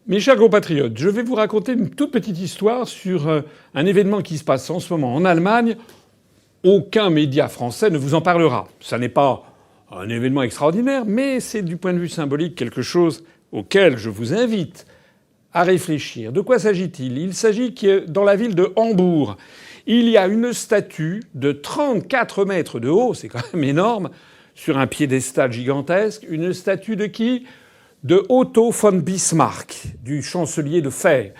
Mes chers compatriotes, je vais vous raconter une toute petite histoire sur un événement qui se passe en ce moment en Allemagne. Aucun média français ne vous en parlera. Ça n'est pas un événement extraordinaire, mais c'est du point de vue symbolique quelque chose auquel je vous invite à réfléchir. De quoi s'agit-il ? Il s'agit que dans la ville de Hambourg, il y a une statue de 34 mètres de haut, c'est quand même énorme, sur un piédestal gigantesque. Une statue de qui ? De Otto von Bismarck, du chancelier de fer.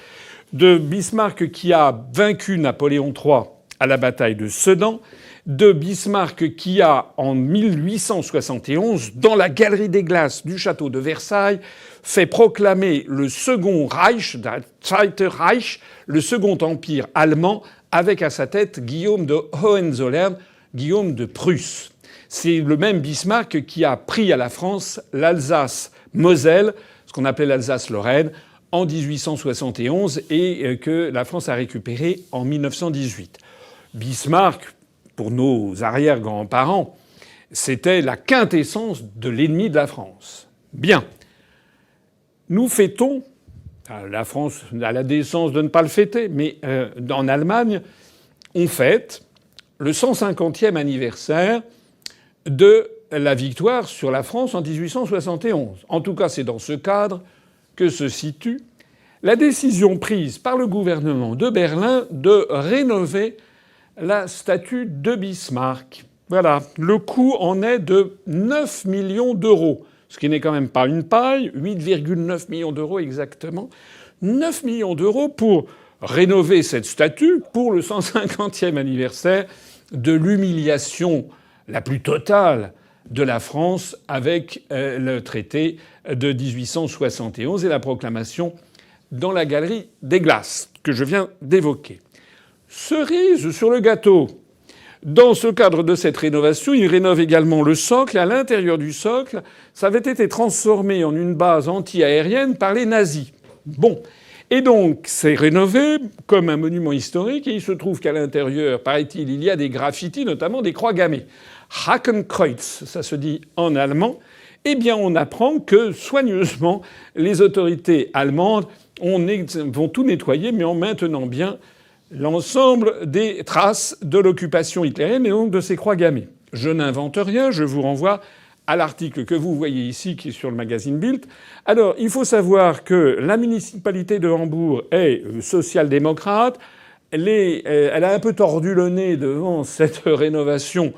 De Bismarck qui a vaincu Napoléon III à la bataille de Sedan. De Bismarck qui a, en 1871, dans la galerie des glaces du château de Versailles, fait proclamer le second Reich, Zweite Reich, le second empire allemand, avec à sa tête Guillaume de Hohenzollern, Guillaume de Prusse. C'est le même Bismarck qui a pris à la France l'Alsace-Moselle, ce qu'on appelait l'Alsace-Lorraine, en 1871 et que la France a récupéré en 1918. Bismarck, pour nos arrière-grands-parents, c'était la quintessence de l'ennemi de la France. Bien. Nous fêtons, la France a la décence de ne pas le fêter, mais en Allemagne, on fête le 150e anniversaire de la victoire sur la France en 1871. En tout cas, c'est dans ce cadre que se situe la décision prise par le gouvernement de Berlin de rénover la statue de Bismarck. Voilà. Le coût en est de 9 millions d'euros. Ce qui n'est quand même pas une paille. 8,9 millions d'euros exactement. 9 millions d'euros pour rénover cette statue pour le 150e anniversaire de l'humiliation la plus totale de la France avec le traité de 1871 et la proclamation dans la galerie des glaces que je viens d'évoquer. Cerise sur le gâteau. Dans ce cadre de cette rénovation, il rénove également le socle. À l'intérieur du socle, ça avait été transformé en une base anti-aérienne par les nazis. Bon. Et donc, c'est rénové comme un monument historique, et il se trouve qu'à l'intérieur, paraît-il, il y a des graffitis, notamment des croix gammées. Hakenkreuz, ça se dit en allemand. Eh bien, on apprend que, soigneusement, les autorités allemandes vont tout nettoyer, mais en maintenant bien l'ensemble des traces de l'occupation hitlérienne et donc de ces croix gammées. Je n'invente rien, je vous renvoie à l'article que vous voyez ici, qui est sur le magazine Bild. Alors, il faut savoir que la municipalité de Hambourg est social-démocrate. Elle a un peu tordu le nez devant cette rénovation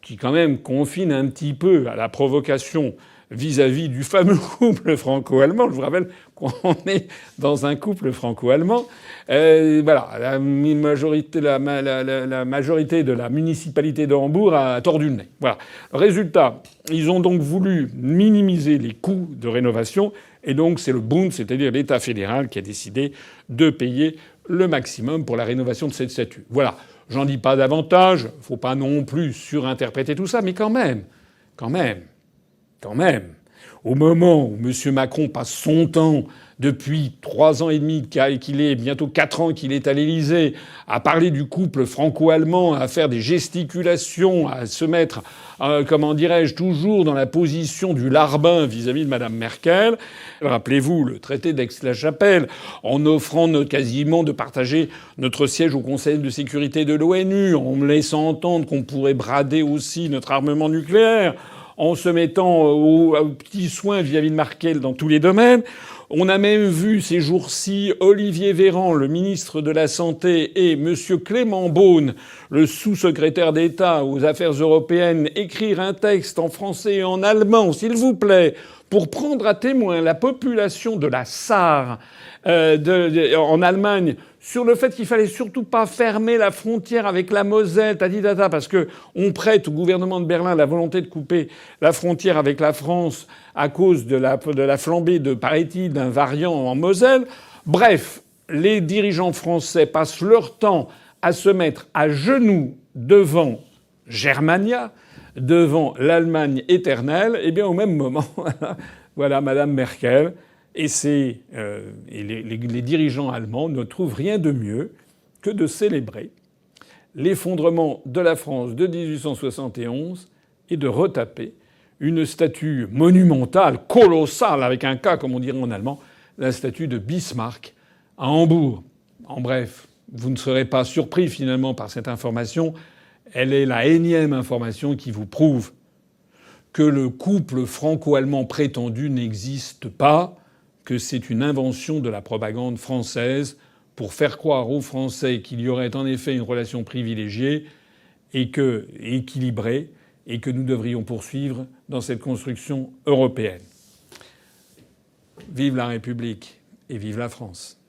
qui, quand même, confine un petit peu à la provocation vis-à-vis du fameux couple franco-allemand. Je vous rappelle qu'on est dans un couple franco-allemand. Voilà, la majorité de la municipalité de Hambourg a tordu le nez. Voilà. Résultat, ils ont donc voulu minimiser les coûts de rénovation, et donc c'est le Bund, c'est-à-dire l'État fédéral, qui a décidé de payer le maximum pour la rénovation de cette statue. Voilà. J'en dis pas davantage. Faut pas non plus surinterpréter tout ça, mais quand même. Au moment où M. Macron passe son temps, depuis 3 ans et demi qu'il est, bientôt 4 ans qu'il est à l'Élysée, à parler du couple franco-allemand, à faire des gesticulations, à se mettre, comment dirais-je, toujours dans la position du larbin vis-à-vis de Mme Merkel. Rappelez-vous le traité d'Aix-la-Chapelle, en offrant quasiment de partager notre siège au Conseil de sécurité de l'ONU, en me laissant entendre qu'on pourrait brader aussi notre armement nucléaire, en se mettant aux petits soins vis-à-vis de Merkel dans tous les domaines. On a même vu ces jours-ci Olivier Véran, le ministre de la Santé, et M. Clément Beaune, le sous-secrétaire d'État aux Affaires européennes, écrire un texte en français et en allemand, s'il vous plaît, pour prendre à témoin la population de la Sarre en Allemagne sur le fait qu'il fallait surtout pas fermer la frontière avec la Moselle, tadidata, parce que on prête au gouvernement de Berlin la volonté de couper la frontière avec la France à cause de la flambée paraît-il, d'un variant en Moselle. Bref, les dirigeants français passent leur temps à se mettre à genoux devant Germania, devant l'Allemagne éternelle. Eh bien, au même moment, voilà, Madame Merkel. Et les dirigeants allemands ne trouvent rien de mieux que de célébrer l'effondrement de la France de 1871 et de retaper une statue monumentale, colossale, avec un K comme on dirait en allemand, la statue de Bismarck à Hambourg. En bref, vous ne serez pas surpris finalement par cette information. Elle est la énième information qui vous prouve que le couple franco-allemand prétendu n'existe pas, que c'est une invention de la propagande française pour faire croire aux Français qu'il y aurait en effet une relation privilégiée et équilibrée, et que nous devrions poursuivre dans cette construction européenne. Vive la République et vive la France.